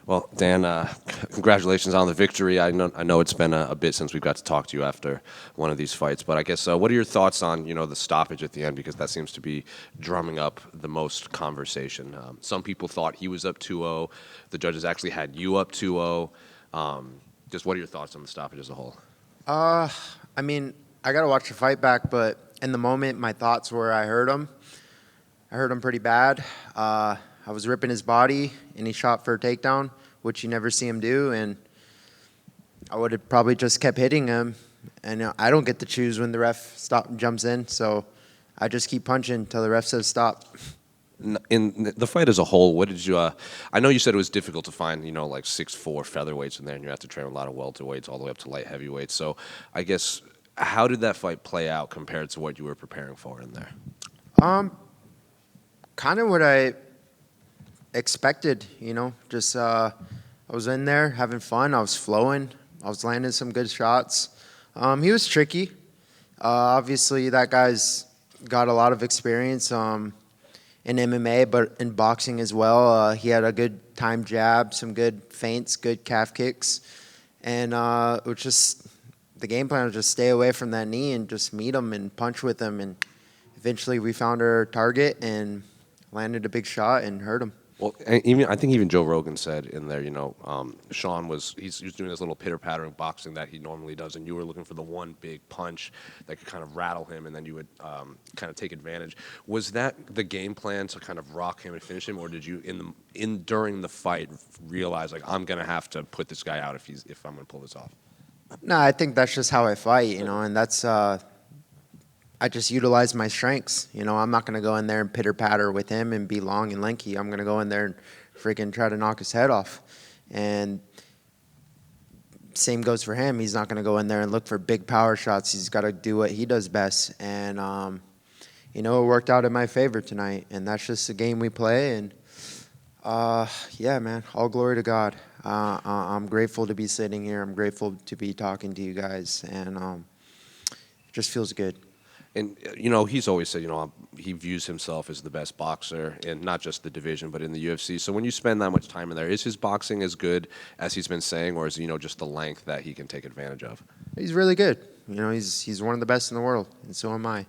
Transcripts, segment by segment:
Well, Dan, congratulations on the victory. I know it's been a bit since we got to talk to you after one of these fights, but I guess what are your thoughts on the stoppage at the end, because that seems to be drumming up the most conversation. Some people thought he was up 2-0. The judges actually had you up 2-0. Just what are your thoughts on the stoppage as a whole? Uh, I mean, I got to watch the fight back, but in the moment, my thoughts were I heard him. I heard him pretty bad. I was ripping his body, and he shot for a takedown, which you never see him do, and I would have probably just kept hitting him. And I don't get to choose when the ref jumps in, so I just keep punching until the ref says stop. In the fight as a whole, what did you? I know you said it was difficult to find, like 6'4" featherweights in there, and you have to train a lot of welterweights all the way up to light heavyweights. So, I guess how did that fight play out compared to what you were preparing for in there? Kind of what I expected, just I was in there having fun. I was flowing. I was landing some good shots. He was tricky. Obviously, that guy's got a lot of experience in MMA, but in boxing as well. He had a good time jab, some good feints, good calf kicks. And it was just the game plan was just stay away from that knee and just meet him and punch with him. And eventually we found our target and landed a big shot and hurt him. Well, I think even Joe Rogan said in there, Sean was doing this little pitter-pattering boxing that he normally does, and you were looking for the one big punch that could kind of rattle him, and then you would kind of take advantage. Was that the game plan to kind of rock him and finish him, or did you during the fight realize like I'm gonna have to put this guy out if I'm gonna pull this off? No, I think that's just how I fight, and that's I just utilize my strengths. I'm not going to go in there and pitter-patter with him and be long and lanky. I'm going to go in there and freaking try to knock his head off. And same goes for him. He's not going to go in there and look for big power shots. He's got to do what he does best. And, it worked out in my favor tonight. And that's just the game we play. And, yeah, man, all glory to God. I'm grateful to be sitting here. I'm grateful to be talking to you guys. And it just feels good. And, he's always said, he views himself as the best boxer in not just the division, but in the UFC. So when you spend that much time in there, is his boxing as good as he's been saying, or is it, just the length that he can take advantage of? He's really good. He's one of the best in the world, and so am I.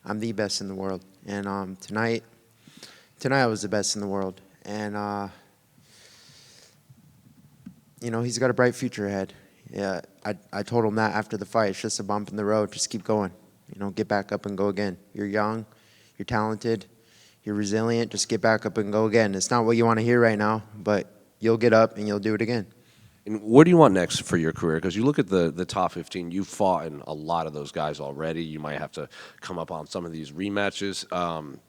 I'm the best in the world. And tonight I was the best in the world. And, he's got a bright future ahead. Yeah, I told him that after the fight. It's just a bump in the road. Just keep going. Get back up and go again. You're young, you're talented, you're resilient. Just get back up and go again. It's not what you want to hear right now, but you'll get up and you'll do it again. And what do you want next for your career? Because you look at the top 15, you've fought in a lot of those guys already. You might have to come up on some of these rematches.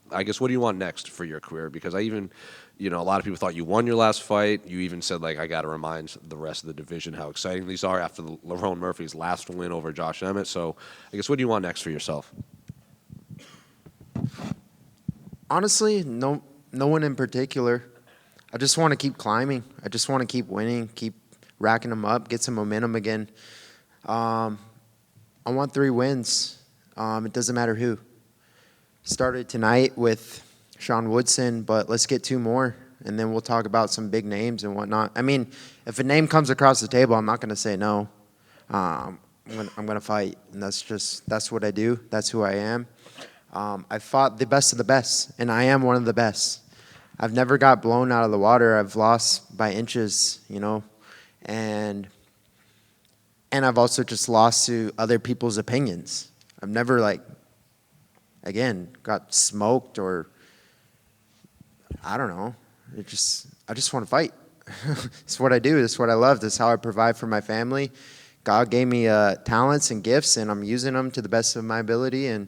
I guess, what do you want next for your career? Because a lot of people thought you won your last fight. You even said, I got to remind the rest of the division how exciting these are after Lerone Murphy's last win over Josh Emmett. So I guess, what do you want next for yourself? Honestly, no one in particular. I just want to keep climbing. I just want to keep winning, keep racking them up, get some momentum again. I want 3 wins. It doesn't matter who. Started tonight with Sean Woodson, but let's get 2 more, and then we'll talk about some big names and whatnot. I mean, if a name comes across the table, I'm not going to say no. I'm going to fight, and that's what I do. That's who I am. I fought the best of the best, and I am one of the best. I've never got blown out of the water. I've lost by inches, and I've also just lost to other people's opinions. I've never, got smoked or I don't know. I just want to fight. It's what I do. It's what I love. That's how I provide for my family. God gave me talents and gifts, and I'm using them to the best of my ability and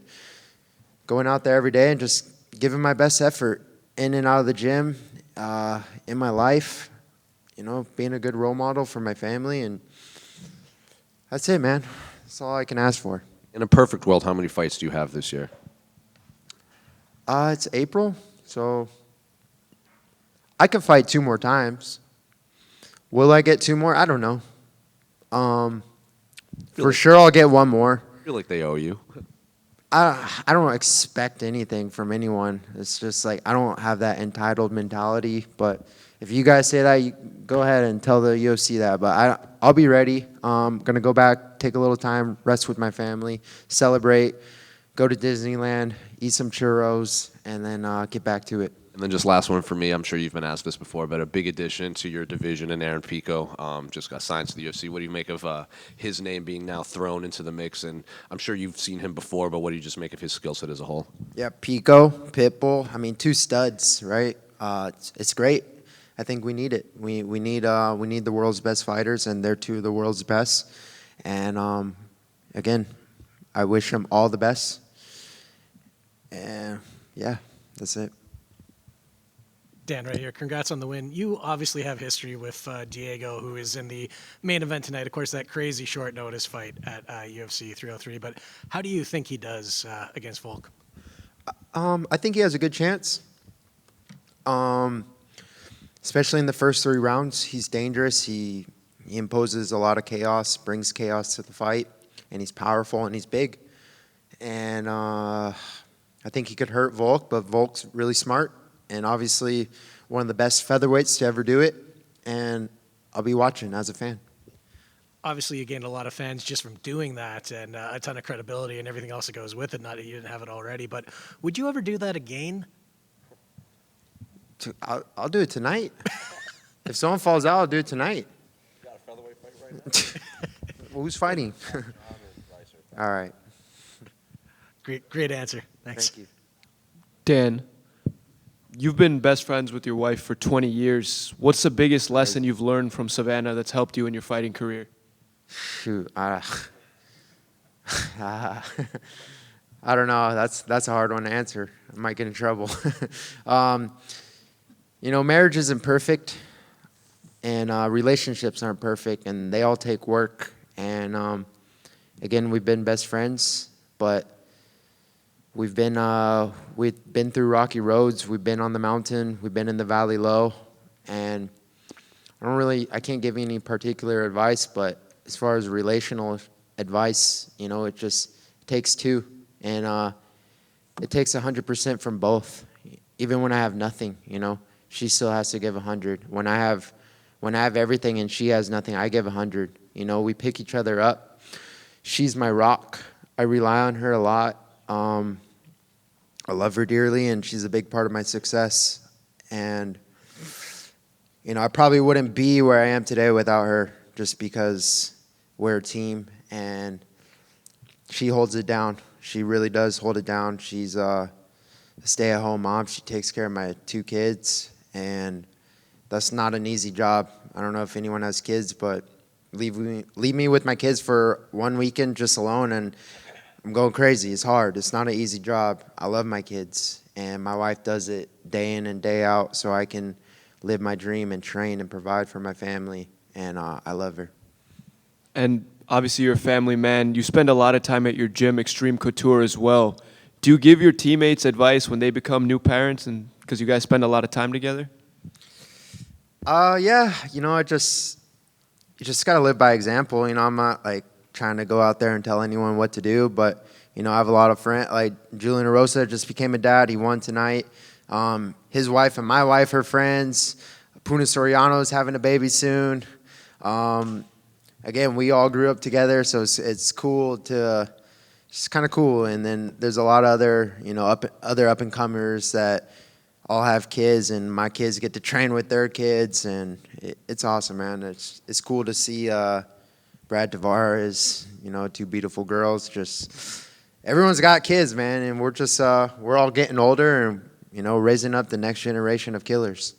going out there every day and just giving my best effort in and out of the gym, in my life, being a good role model for my family. And that's it, man. That's all I can ask for. In a perfect world, how many fights do you have this year? It's April, so I could fight 2 more times. Will I get 2 more? I don't know. For sure, I'll get 1 more. I feel like they owe you. I don't expect anything from anyone. It's just like I don't have that entitled mentality. But if you guys say that, you go ahead and tell the UFC that. But I'll be ready. Gonna go back, take a little time, rest with my family, celebrate, go to Disneyland, eat some churros, and then get back to it. And then just last one for me. I'm sure you've been asked this before, but a big addition to your division in Aaron Pico just got signed to the UFC. What do you make of his name being now thrown into the mix? And I'm sure you've seen him before, but what do you just make of his skill set as a whole? Yeah, Pico, Pitbull. I mean, two studs, right? It's great. I think we need it. We need the world's best fighters, and they're two of the world's best. And again, I wish them all the best. And yeah, that's it. Dan, right here. Congrats on the win. You obviously have history with Diego, who is in the main event tonight. Of course, that crazy short notice fight at UFC 303. But how do you think he does against Volk? I think he has a good chance. Especially in the first 3 rounds, he's dangerous. He imposes a lot of chaos, brings chaos to the fight, and he's powerful and he's big. And I think he could hurt Volk, but Volk's really smart. And obviously one of the best featherweights to ever do it. And I'll be watching as a fan. Obviously, you gained a lot of fans just from doing that and a ton of credibility and everything else that goes with it. Not that you didn't have it already, but would you ever do that again? I'll do it tonight. If someone falls out, I'll do it tonight. You got a featherweight fight right now? Well, who's fighting? All right. Great answer. Thanks. Thank you. Dan, you've been best friends with your wife for 20 years. What's the biggest lesson you've learned from Savannah that's helped you in your fighting career? Shoot, I don't know. That's a hard one to answer. I might get in trouble. Marriage isn't perfect, and relationships aren't perfect, and they all take work. And again, we've been best friends, but we've been through rocky roads. We've been on the mountain. We've been in the valley low, and I can't give you any particular advice, but as far as relational advice, it just takes two, and it takes 100% from both. Even when I have nothing, she still has to give 100. When I have everything and she has nothing, I give 100. We pick each other up. She's my rock. I rely on her a lot. I love her dearly, and she's a big part of my success. And I probably wouldn't be where I am today without her, just because we're a team, and she holds it down. She really does hold it down. She's a stay-at-home mom. She takes care of my 2 kids, and that's not an easy job. I don't know if anyone has kids, but leave me with my kids for 1 weekend just alone, and I'm going crazy. It's hard. It's not an easy job. I love my kids, and my wife does it day in and day out so I can live my dream and train and provide for my family, and I love her. And obviously you're a family man. You spend a lot of time at your gym, Extreme Couture, as well. Do you give your teammates advice when they become new parents, and because you guys spend a lot of time together? Yeah. You just got to live by example. I'm not like trying to go out there and tell anyone what to do, but I have a lot of friends. Like Julian Arosa just became a dad. He won tonight. His wife and my wife are friends. Puna Soriano's having a baby soon. Again, we all grew up together, so it's cool to. It's kind of cool. And then there's a lot of other up and comers that all have kids, and my kids get to train with their kids, and it's awesome, man. It's cool to see Brad Tavares, 2 beautiful girls. Just everyone's got kids, man, and we're all getting older and raising up the next generation of killers.